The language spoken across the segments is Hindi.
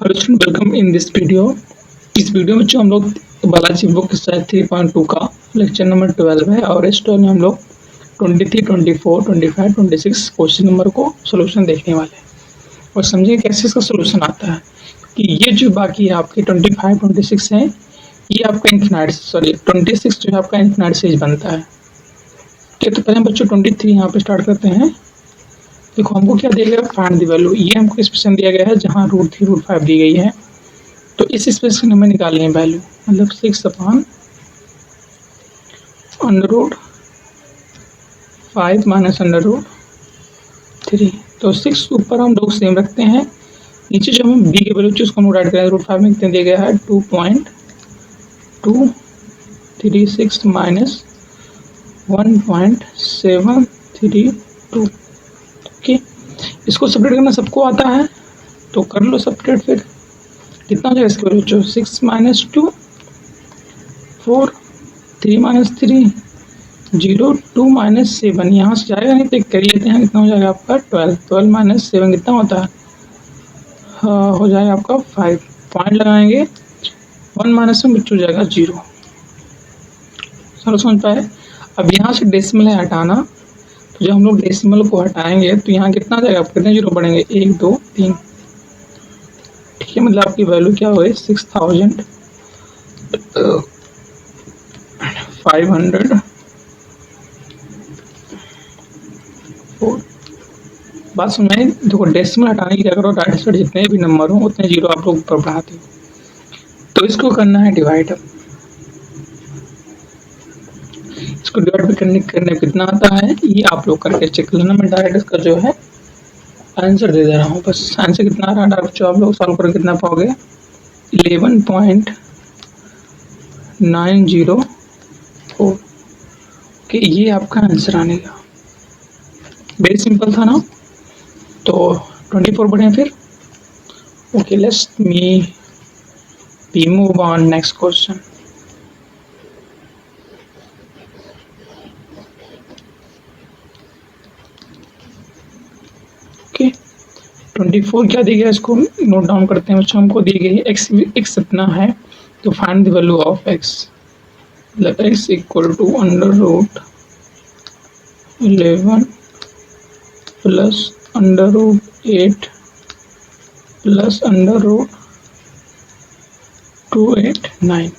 Hello student, welcome in this video. इस वीडियो में जो हम लोग बालाजी बुक शायद 3.2 का लेक्चर नंबर 12 है और इस टर्म में हम लोग 23, 24, 25, 26 क्वेश्चन नंबर को सोल्यूशन देखने वाले हैं और समझेंगे कैसे इसका सोल्यूशन आता है कि ये जो बाकी है आपके 25, 26 हैं, ये आपका इन्फिनाइट 26 जो है आपका इन्फिनाइट सीरीज बनता है। ठीक है, तो पहले बच्चों 23 यहाँ पे स्टार्ट करते हैं। देखो हमको क्या दिया गया, फाइंड द वैल्यू। ये हमको एक्सप्रेशन दिया गया है जहाँ √3 √5 दी गई है, तो इस एक्सप्रेशन में निकालनी है वैल्यू, मतलब 6/√5 माइनस √3। तो 6 ऊपर हम लोग सेम रखते हैं, नीचे जो हमें बी के वैल्यू उसको हम राइट करें। √5 में कितने दिया गया है 2.236 माइनस 1.732। ओके, इसको सेपरेट करना सबको आता है तो कर लो सेपरेट। फिर कितना हो जाएगा इसके वैल्यू 6 माइनस 2 4, 3 माइनस 3 0, 2 माइनस 7, यहाँ से जाएगा नहीं तो एक कर लेते हैं, कितना हो जाएगा आपका 12 माइनस 7 कितना होता है, हो जाएगा आपका 5। पॉइंट लगाएंगे, 1 माइनस में बच्चों हो जाएगा 0। चलो समझ पाए। अब यहाँ से डेसिमल है हटाना, तो जब हम लोग डेसिमल को हटाएंगे तो यहाँ कितना आ जाएगा, कितने जीरो बढ़ेंगे 1 2 3। ठीक है, मतलब आपकी वैल्यू क्या हो गई 6500। बात समझ में? देखो डेसिमल हटाने की क्या करो, राइट साइड जितने भी नंबर हो उतने जीरो आप लोग ऊपर बढ़ाते हो, तो इसको करना है डिवाइड। इसको डिवाइड भी करने कितना आता है ये आप लोग करके चेक लेना। मैं डायरेक्ट इसका जो है आंसर दे दे रहा हूँ, बस आंसर कितना आ रहा है डायरेक्ट जो आप लोग सॉल्व करें कितना पाओगे 11.904। कि ये आपका आंसर आने का वेरी सिंपल था ना। तो 24 बढ़े फिर। Okay, let's we move on next question. Okay, 24 क्या दी गया, इसको नोट डाउन करते हैं बच्चों। हमको दी गई एक्स इतना है, तो find the value of x, मतलब x equal to √11 plus √8 plus √289।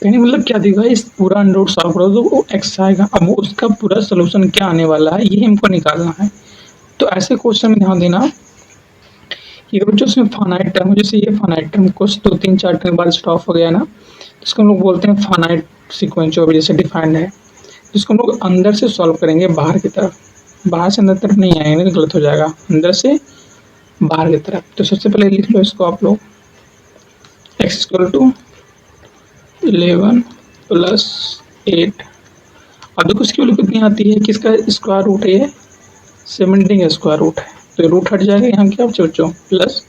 कहने मतलब क्या देगा, इस पूरा अंडर सॉल्व करो तो वो एक्स आएगा। अब उसका पूरा सोल्यूशन क्या आने वाला है ये हमको निकालना है। तो ऐसे क्वेश्चन में ध्यान देना कि अगर जो उसमें फाइनाइट टर्म, जैसे ये फाइनाइट टर्म कुछ 2 3 4 टर्म बाद स्टॉप हो गया ना, तो इसको हम लोग बोलते हैं फाइनाइट सीक्वेंस, जो जैसे डिफाइंड है। जिसको हम लोग अंदर से सॉल्व करेंगे बाहर की तरफ, बाहर से अंदर तरफ नहीं आएंगे, गलत हो जाएगा, अंदर से बाहर की तरफ। तो सबसे पहले लिख लो इसको आप लोग, एक्स इक्वल टू 11 प्लस 8। अब देखो इसकी वैल्यू कितनी आती है, किसका स्क्वायर रूट है, ये 17 का स्क्वायर रूट है, तो रूट हट जाएगा, यहाँ क्या बच्चों प्लस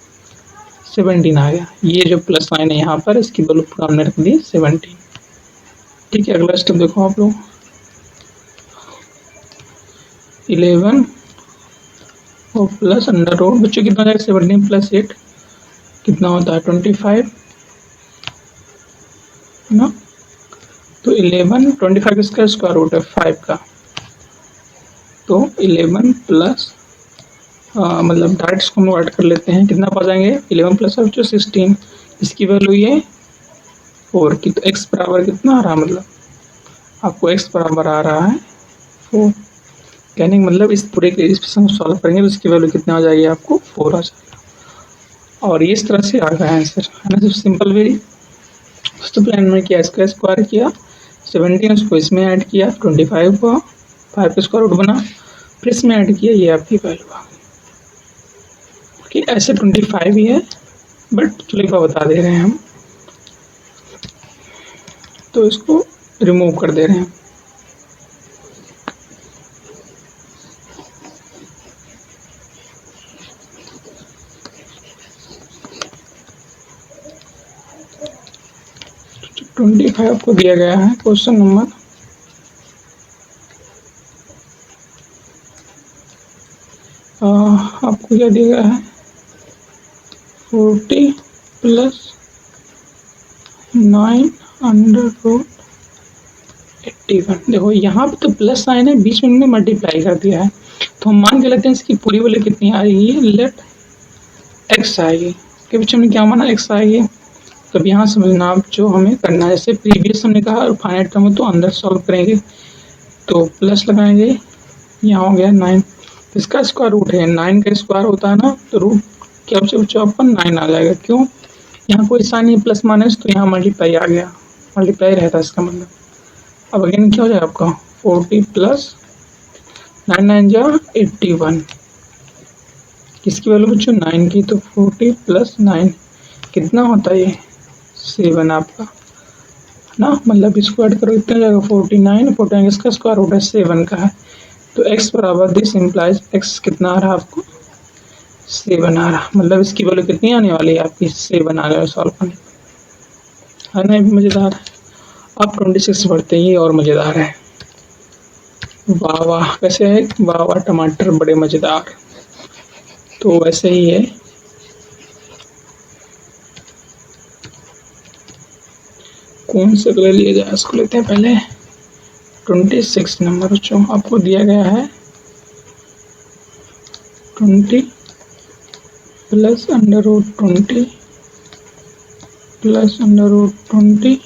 17 आ गया। ये जो प्लस साइन है यहाँ पर, इसकी वैल्यू पूरा हमने रख दी 17। ठीक है, अगला स्टेप देखो आप लोग, 11 और प्लस अंडर रूट, बच्चों कितना जाएगा 17 प्लस 8 कितना होता है 25 ना। तो 11 25 किसका स्क्वायर रूट है 5 का, तो 11 प्लस मतलब डायरेक्ट इसको हम ऐड कर लेते हैं, कितना पा जाएंगे 11 प्लस 16, इसकी वैल्यू ये 4 की। तो x बराबर कितना आ रहा है, मतलब आपको x बराबर आ रहा है 4। कहने का मतलब इस पूरे के एक्सप्रेशन को सॉल्व करेंगे तो इसकी वैल्यू कितना आ जाएगी, आपको 4 आ जाएगा। और इस तरह से आ गया आंसर, है ना, सिंपल वेरी। फर्स्ट प्लान में किया, इसका स्क्वायर किया 17, उसको इसमें ऐड किया 25 को 5 का स्क्वायर रूट बना, फिर इसमें ऐड किया, ये आपकी वैल्यू आ गई। कि ऐसे 25 ही है, बट चलो एक बार बता दे रहे हैं हम, तो इसको रिमूव कर दे रहे हैं। तो 25 आपको दिया गया है, क्वेश्चन नंबर आपको क्या दिया गया है, 40 प्लस 9 अंडर रूट 81। देखो यहाँ पे तो प्लस साइन है, बीच में हमने मल्टीप्लाई कर दिया है, तो हम मान के लेते हैं इसकी पूरी वैल्यू कितनी आएगी, लेट एक्स आएगी। के बीच में क्या माना, एक्स आएगी। तब यहाँ समझना आप जो हमें करना है, जैसे प्रीवियस हमने कहा फाइनाइट टर्म तो अंदर सॉल्व करेंगे, तो प्लस लगाएंगे, यहाँ हो गया 9, इसका स्क्वायर रूट है, 9 का स्क्वायर होता है ना, तो रूट क्या बच्चा पर 9 आ जाएगा। क्यों, यहाँ कोई साइन नहीं प्लस माइनस, तो यहाँ मल्टीप्लाई आ गया, मल्टीप्लाई रहता है इसका मतलब। अब अगेन क्या हो जाएगा आपका 40 प्लस 9 9 जा 81, किसकी वैल्यू बच्चों 9 की, तो 40 प्लस 9 कितना होता है ये 7 आपका ना, मतलब इसको ऐड करो कितना जाएगा 49, 49 इसका स्क्वायर रूट है 7 का है, तो x बराबर दिस इम्प्लाइज x कितना आ रहा है आपको 7 आ रहा, मतलब इसकी वैल्यू कितनी आने वाली है आपकी 7 आ रहा है सॉल्व करने है ना, भी मज़ेदार। अब 26 बढ़ते ही और मज़ेदार है, वाह वाह कैसे है, वाह वाह टमाटर बड़े मज़ेदार, तो वैसे ही है। कौन सा कलर लिया जाए, इसको लेते हैं पहले 26 नंबर बच्चों, आपको दिया गया है 20 plus under root 20 plus under root 20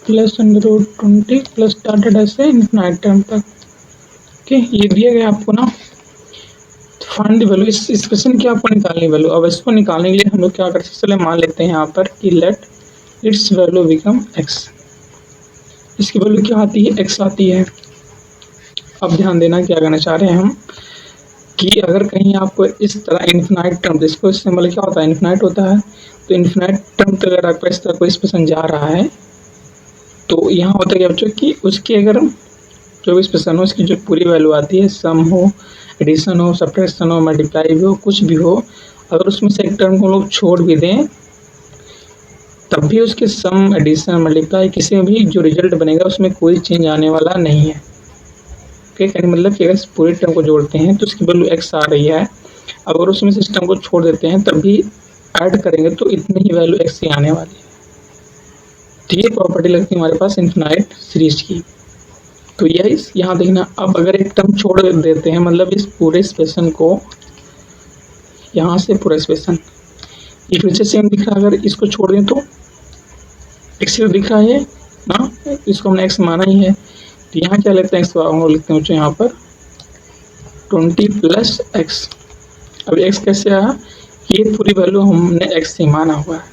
plus under root 20 plus started ऐसे इनफिनाइट टर्म तक। ओके, ये दिया गया आपको ना, फाइंड द वैल्यू, इस क्वेश्चन की आपको निकालनी वैल्यू। अब इसको निकालने के लिए हम लोग क्या करते हैं, चले मान लेते हैं यहाँ पर कि let its value become x, इसकी वैल्यू क्या आती है एक्स आती है। अब ध्यान देना क्या करना चाह रहे हैं हम, कि अगर कहीं आपको इस तरह इन्फिनाइट टर्म, जिसको इससे मतलब क्या होता है इन्फिनाइट होता है, तो इन्फिनाइट टर्म तक अगर आपका इस तरह कोई एक्सप्रेशन जा रहा है, तो यहाँ होता है क्या बच्चों कि उसकी अगर जो भी एक्सप्रेशन हो उसकी जो पूरी वैल्यू आती है, सम हो, एडिशन हो, सब्ट्रैक्शन हो, मल्टीप्लाई भी हो, कुछ भी हो, अगर उसमें से एक टर्म को लोग छोड़ भी दें तब भी उसके सम, एडिशन, मल्टीप्लाई किसी में भी जो रिजल्ट बनेगा उसमें कोई चेंज आने वाला नहीं है। ओके, मतलब कि अगर पूरे टर्म को जोड़ते हैं तो उसकी वैल्यू एक्स आ रही है, अगर उसमें से टर्म को छोड़ देते हैं तब भी ऐड करेंगे तो इतनी ही वैल्यू एक्स ही आने वाली है। तो ये प्रॉपर्टी लगती है हमारे पास इन्फिनाइट सीरीज की। तो यही यहाँ देखना, अब अगर एक टर्म छोड़ देते हैं, मतलब इस पूरे एक्सप्रेशन को, यहाँ से पूरा एक्सप्रेशन ये फिर से सेम दिख रहा है, अगर इसको छोड़ दें तो एक्स दिख रहा है ना, इसको हमने एक्स माना ही है, तो यहाँ क्या लेते हैं एक्स, लिखते हैं यहाँ पर 20 प्लस एक्स। अब एक्स कैसे आया, ये पूरी वैल्यू हमने एक्स से माना हुआ है,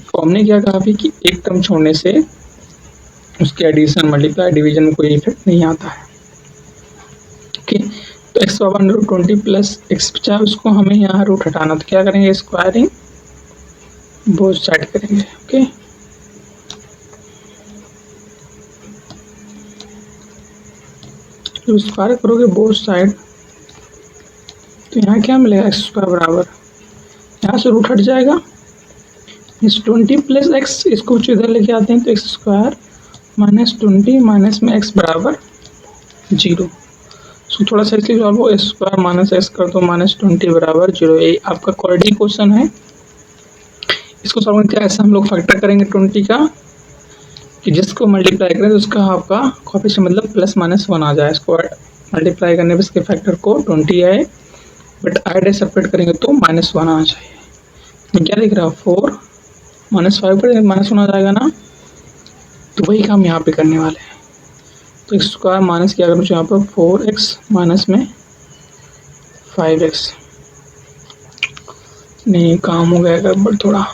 तो हमने क्या कहा अभी कि एक टर्म छोड़ने से उसके एडिशन, मल्टीप्लाई, डिवीजन में कोई इफेक्ट नहीं आता है। ओके, तो x power under root 20 plus x बचा, उसको हमें यहाँ रूट हटाना, तो क्या करेंगे स्क्वायरिंग बोथ साइड करेंगे। ओके, जब स्क्वायर करोगे बोथ साइड तो यहाँ क्या मिलेगा एक्स स्क्वायर बराबर, यहाँ से रूट हट जाएगा, इस 20 प्लस एक्स, इसको इधर लेके आते हैं तो एक्स स्क्वायर माइनस 20 माइनस में एक्स बराबर 0। इसको थोड़ा सा इसलिए सॉल्व हो, एक्स स्क्वायर माइनस एक्स कर दो माइनस 20 बराबर 0। ये आपका क्वाड्रेटिक क्वेश्चन है, इसको सॉल्व करने के ऐसा हम लोग फैक्टर करेंगे 20 का, कि जिसको मल्टीप्लाई करें तो उसका आपका कोएफिशिएंट मतलब प्लस माइनस 1 आ जाए, इसको मल्टीप्लाई करने पर इसके फैक्टर को 20 आए, बट आइडे सेपरेट करेंगे तो -1 आना चाहिए। क्या दिख रहा है 4 -5 पर -1 आ जाएगा ना, तो वही काम यहाँ पे करने वाले हैं। तो एक्स स्क्वायर माइनस क्या करूँ यहाँ पर 4x माइनस में 5x, नहीं काम हो गया गड़बड़ थोड़ा।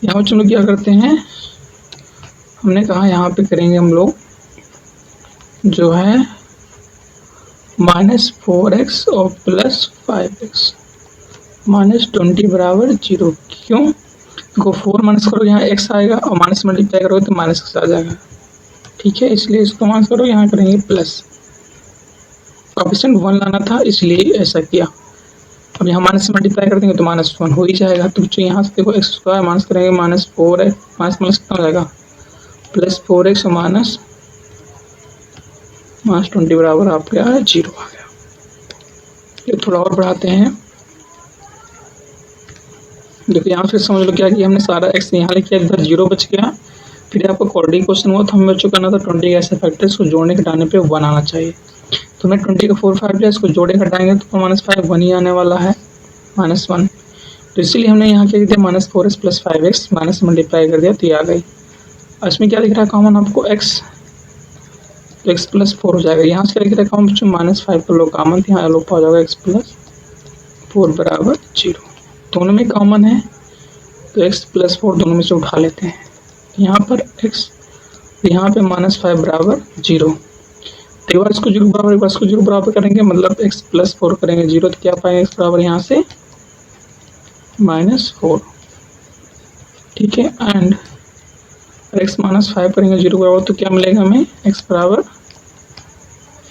यहाँ चलो क्या करते हैं, हमने कहा यहाँ पे करेंगे हम लोग जो है -4x और प्लस 5x -20 बराबर 0। क्यों, देखो 4 माइनस करो यहाँ x आएगा और माइनस मल्टीप्लाई करोगे तो माइनस x आ जाएगा, ठीक है, इसलिए इसको माइनस करो, यहाँ करेंगे प्लस, कोएफिशिएंट 1 लाना था इसलिए ऐसा किया। अब यहाँ माइनस से मल्टीप्लाई कर देंगे तो -1 हो ही जाएगा, तो बच्चों यहाँ से देखो एक्स स्क्वायर माइनस करेंगे -4x माइनस कितना हो जाएगा प्लस 4x माइनस -20 बराबर आपका 0 आ गया। ये थोड़ा और बढ़ाते हैं, देखो यहाँ फिर समझ लो क्या किया हमने, सारा एक्स यहाँ लिख किया, इधर जीरो बच गया। फिर आपको कोऑर्डिनेट क्वेश्चन हुआ तो हमें बच्चों करना था 20 का ऐसा फैक्टर, इसको जोड़ने घटाने पे 1 आना चाहिए। तो हमने 20 का 4 5 लिया, इसको जोड़े घटाएंगे तो -5 1 ही आने वाला है, -1। तो इसीलिए हमने यहाँ क्या किया, -4x + 5x माइनस मल्टीप्लाई कर दिया तो ये आ गई। और इसमें क्या दिख रहा है कॉमन आपको, x, तो x + 4 हो जाएगा। यहाँ से क्या दिख रहा है कॉमन बच्चों, -5 को लो कॉमन, यहाँ लोग हो जाएगा x + 4 बराबर 0। दोनों में कॉमन है तो x + 4 दोनों में से उठा लेते हैं। यहाँ पर x, यहाँ पे -5 बराबर 0। तो एक बार इसको 0 बराबर, एक बार इसको 0 बराबर करेंगे, मतलब x + 4 करेंगे 0 तो क्या पाएंगे, x बराबर यहाँ से -4, ठीक है। एंड x -5 करेंगे 0 बराबर तो क्या मिलेगा हमें, x बराबर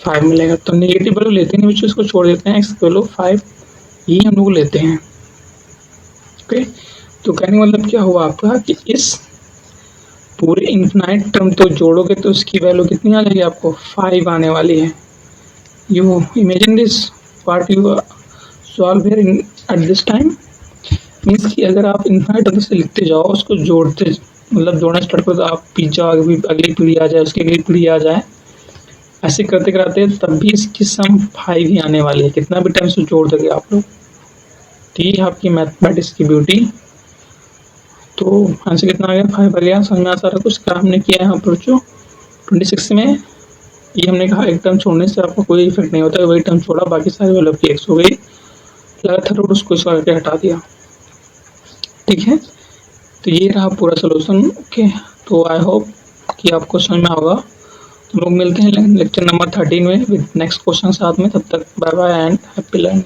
5 मिलेगा। तो नेगेटिव वैल्यू लेते नहीं बच्चों, इसको छोड़ देते हैं, x की वैल्यू 5 ही हम लोग लेते हैं। ओके, तो कहने का मतलब क्या हुआ आपका कि इस पूरे इन्फिनाइट टर्म तो जोड़ोगे तो उसकी वैल्यू कितनी आ जाएगी आपको, 5 आने वाली है। You imagine this part you solve here in at this time, means कि अगर आप इन्फिनाइट टर्म से लिखते जाओ, उसको जोड़ते मतलब जोड़ना स्टार्ट करो तो आप पीछे अगली पीढ़ी आ जाए, उसकी अगली पीढ़ी आ जाए, ऐसे करते कराते तब भी इसकी सम 5 ही आने वाली है, कितना भी टाइम से जोड़ दोगे आप लोग। तो ये आपकी मैथमेटिक्स की ब्यूटी। तो आंसर कितना आ गया, 5 आ गया। समझ में आ सारा कुछ क्या हमने किया है यहाँ पर बच्चों। 26 में ये हमने कहा एक टर्म छोड़ने से आपको कोई इफेक्ट नहीं होता है, वही टर्म छोड़ा, बाकी सारी वैल्यू की एक्स हो गई, लगातार रूट उसको इस करके हटा दिया, ठीक है। तो ये रहा पूरा सोल्यूशन। ओके, तो आई होप कि आपको समझ में होगा। हम लोग मिलते हैं लेक्चर नंबर 13 में विद नेक्स्ट क्वेश्चन साथ में, तब तक bye bye and happy learning.